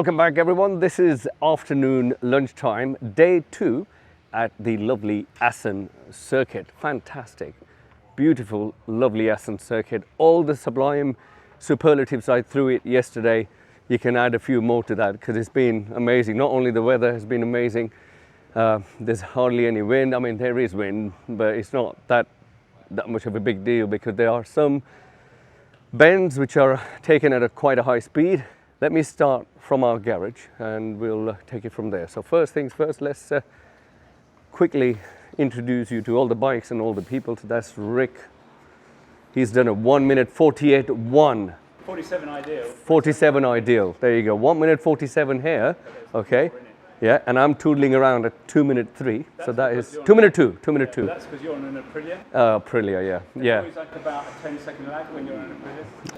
Welcome back everyone. This is afternoon lunchtime, day 2 at the lovely Assen circuit. Fantastic, beautiful, lovely Assen circuit. All the sublime superlatives I threw it yesterday, you can add a few more to that because it's been amazing. Not only the weather has been amazing, there's hardly any wind. I mean, there is wind, but it's not that much of a big deal because there are some bends which are taken at quite a high speed. Let me start from our garage and we'll take it from there. So first things first, let's quickly introduce you to all the bikes and all the people. So that's Rick. He's done a 1 minute 48.1. 47 ideal. 47 ideal. There you go. 1 minute 47 here. Okay. Yeah, and I'm tootling around at 2 minute 3. So that is 2 minute 2. 2 minute 2. That's because you're on an Aprilia. Aprilia, yeah. There's always like about a 10-second lag when you're on an Aprilia.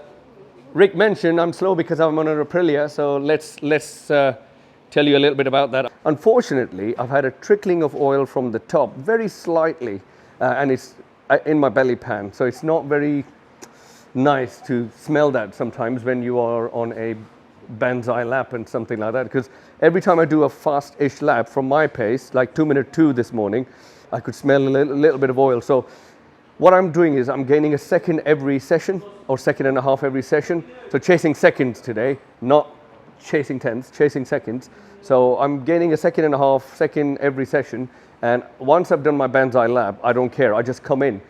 Rick mentioned I'm slow because I'm on an Aprilia, so let's tell you a little bit about that. Unfortunately, I've had a trickling of oil from the top, very slightly, and it's in my belly pan, so it's not very nice to smell that sometimes when you are on a banzai lap and something like that, because every time I do a fast-ish lap from my pace, like 2 minute 2 this morning, I could smell a little bit of oil. So what I'm doing is I'm gaining a second every session, or second and a half every session. So chasing seconds today, not chasing tenths, chasing seconds. So I'm gaining a second and a half second every session. And once I've done my banzai lap, I don't care. I just come in.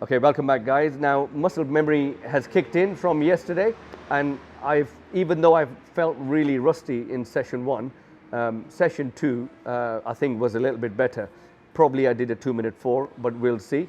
Okay, welcome back guys. Now muscle memory has kicked in from yesterday, and even though I've felt really rusty in session 1, session 2 I think was a little bit better. Probably I did a 2:04, but we'll see.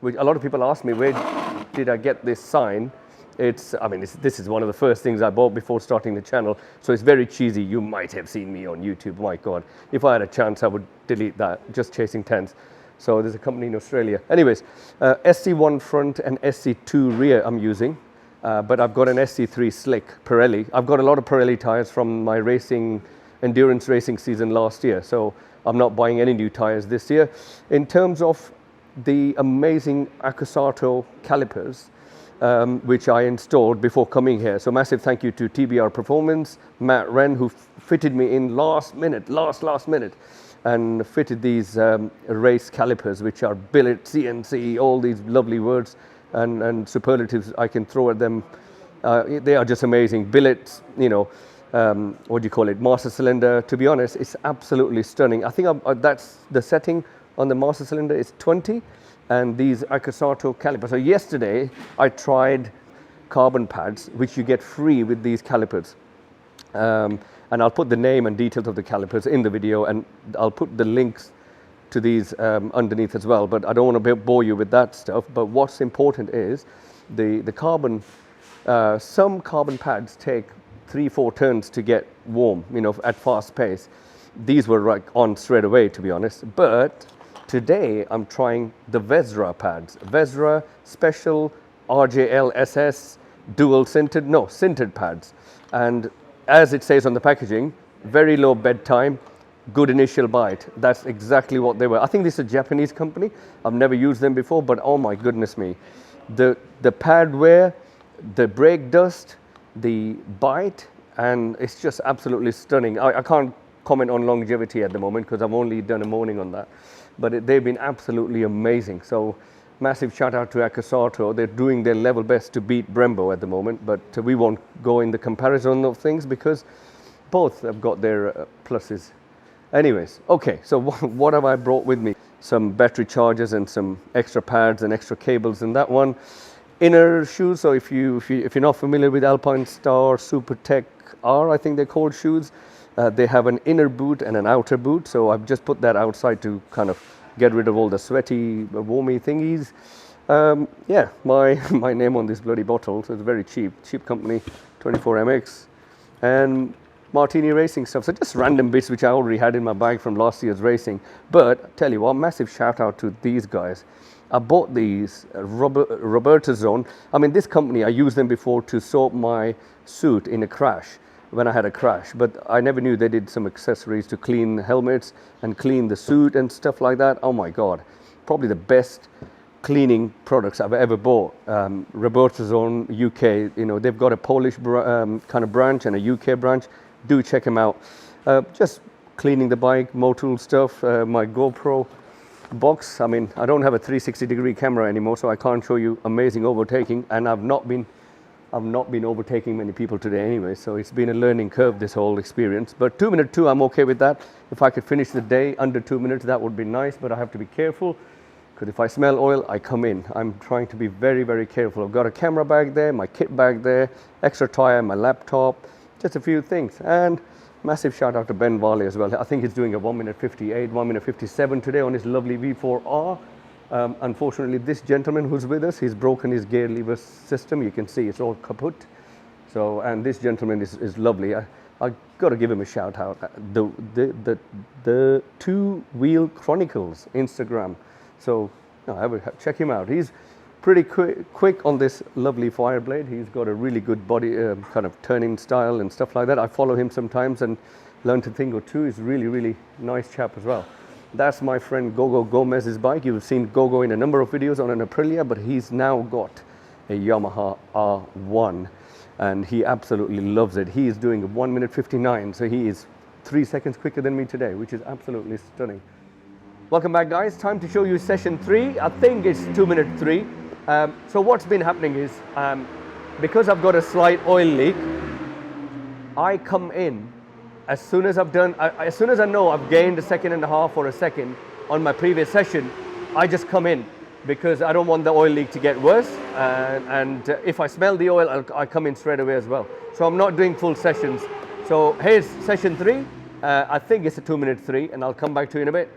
which a lot of people ask me, where did I get this sign? This is one of the first things I bought before starting the channel, so it's very cheesy. You might have seen me on YouTube. My God, if I had a chance, I would delete that. Just chasing tens. So there's a company in Australia. Anyways, SC1 front and SC2 rear I'm using, but I've got an SC3 slick Pirelli. I've got a lot of Pirelli tires from my endurance racing season last year, so I'm not buying any new tires this year. In terms of the amazing Accossato calipers, which I installed before coming here. So massive thank you to TBR Performance, Matt Wren, who fitted me in last minute. and fitted these race calipers, which are billet, CNC, all these lovely words and superlatives I can throw at them. They are just amazing. Billets, you know, what do you call it, master cylinder. To be honest, it's absolutely stunning. I think that's the setting on the master cylinder is 20, and these Accossato calipers. So yesterday I tried carbon pads, which you get free with these calipers. And I'll put the name and details of the calipers in the video, and I'll put the links to these underneath as well. But I don't want to bore you with that stuff. But what's important is the carbon. Some carbon pads take 3-4 turns to get warm, you know, at fast pace. These were like on straight away, to be honest. But today I'm trying the Vesra pads. Vesra Special RJL SS dual sintered pads. And as it says on the packaging, very low bed time, good initial bite. That's exactly what they were. I think this is a Japanese company. I've never used them before, but oh my goodness me. The pad wear, the brake dust, the bite, and it's just absolutely stunning. I can't comment on longevity at the moment because I've only done a morning on that, but they've been absolutely amazing. So massive shout out to Accossato. They're doing their level best to beat Brembo at the moment, but we won't go in the comparison of things because both have got their pluses. Anyways, okay, so what have I brought with me? Some battery chargers and some extra pads and extra cables in that one. Inner shoes, so if you're not familiar with Alpine Star Super Tech R, I think they're called shoes, they have an inner boot and an outer boot, so I've just put that outside to kind of get rid of all the sweaty, warmy thingies. Yeah, my name on this bloody bottle, so it's very cheap company, 24MX, and Martini Racing stuff, so just random bits which I already had in my bag from last year's racing. But I tell you what, massive shout out to these guys. I bought these Roberta Zone. I mean, this company, I used them before to sort my suit in a crash, when I had a crash. But I never knew they did some accessories to clean helmets and clean the suit and stuff like that. Oh my God, probably the best cleaning products I've ever bought. Roberta Zone UK, you know, they've got a Polish kind of branch and a UK branch. Do check them out. Just cleaning the bike, motul stuff, my GoPro box. I mean, I don't have a 360-degree camera anymore, so I can't show you amazing overtaking, and I've not been overtaking many people today anyway, so it's been a learning curve, this whole experience. But 2 minute 2, I'm okay with that. If I could finish the day under 2 minutes, that would be nice, but I have to be careful because if I smell oil, I come in. I'm trying to be very, very careful. I've got a camera bag there, my kit bag there, extra tire, my laptop, just a few things. And massive shout out to Ben Varley as well. I think he's doing a 1 minute 58, 1 minute 57 today on his lovely V4R. Unfortunately, this gentleman who's with us, he's broken his gear lever system. You can see it's all kaput. So, and this gentleman is lovely. I got to give him a shout out. The Two Wheel Chronicles Instagram. So, check him out. He's pretty quick on this lovely Fireblade. He's got a really good body kind of turning style and stuff like that. I follow him sometimes and learn a thing or two. He's really, really nice chap as well. That's my friend Gogo Gomez's bike. You've seen Gogo in a number of videos on an Aprilia, but he's now got a Yamaha R1 and he absolutely loves it. He is doing a 1 minute 59, so he is 3 seconds quicker than me today, which is absolutely stunning. Welcome back, guys. Time to show you session 3. I think it's 2 minute 3. So what's been happening is, because I've got a slight oil leak, I come in as soon as as soon as I know I've gained a second and a half or a second on my previous session, I just come in because I don't want the oil leak to get worse. And if I smell the oil, I come in straight away as well. So I'm not doing full sessions. So here's session 3. I think it's a 2 minute 3, and I'll come back to you in a bit.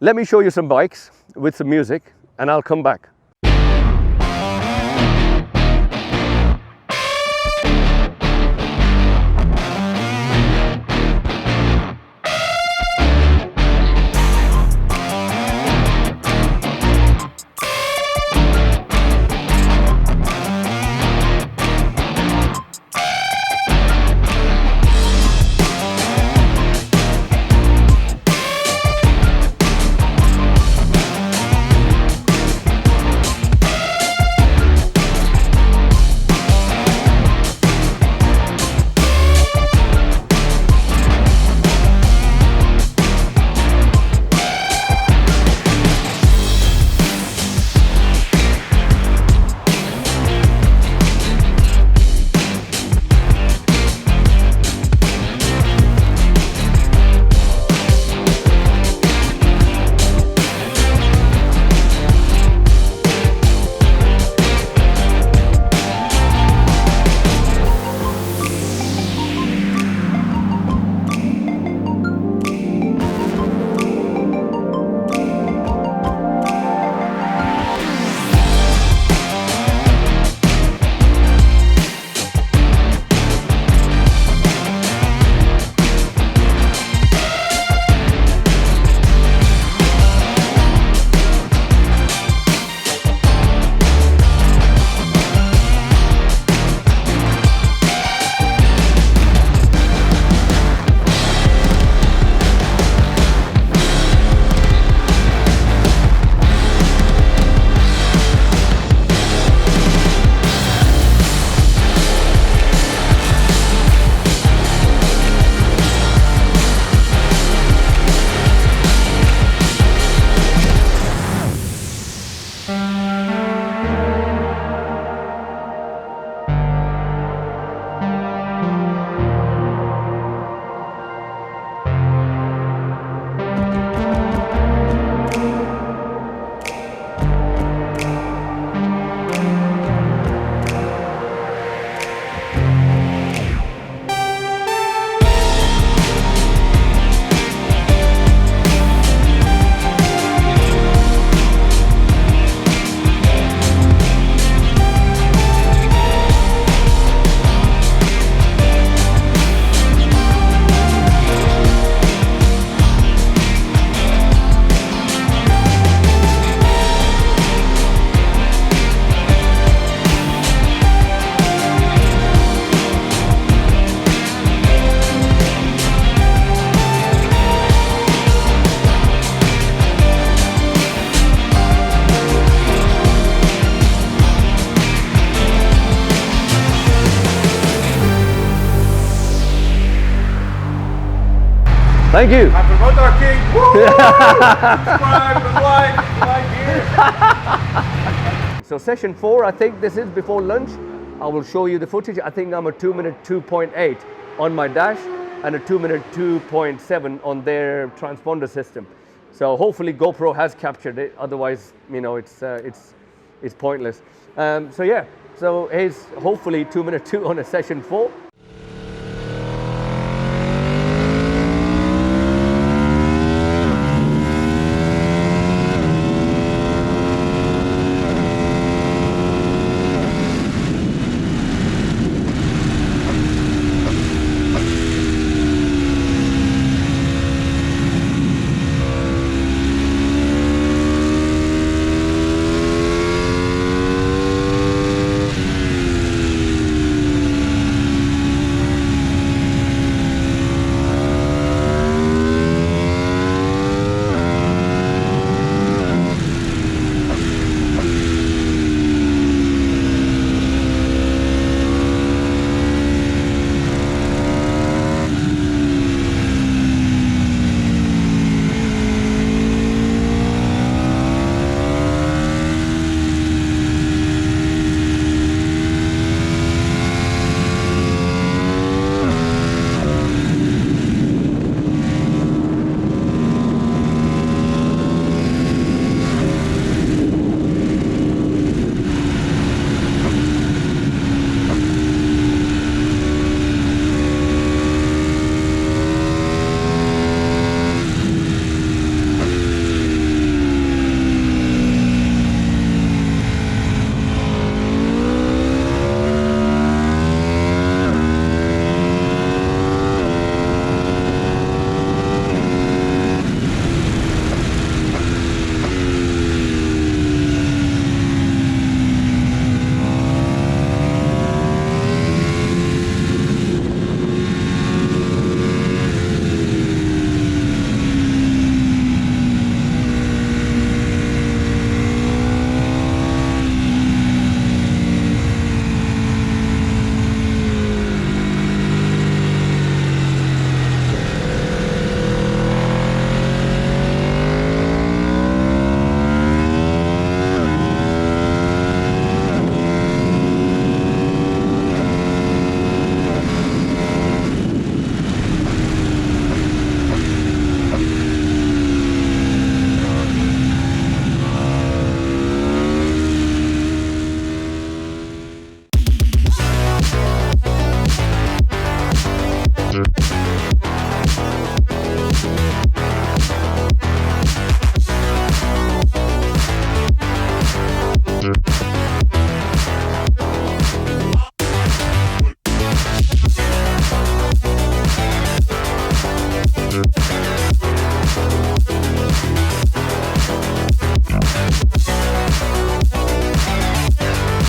Let me show you some bikes with some music and I'll come back. Thank you. Happy Motor King. Woo! Subscribe and like here. So session 4, I think this is before lunch. I will show you the footage. I think I'm a 2-minute 2.8 on my dash and a 2-minute 2.7 on their transponder system. So hopefully GoPro has captured it. Otherwise, you know, it's pointless. So yeah. So here's hopefully 2-minute 2 on a session 4.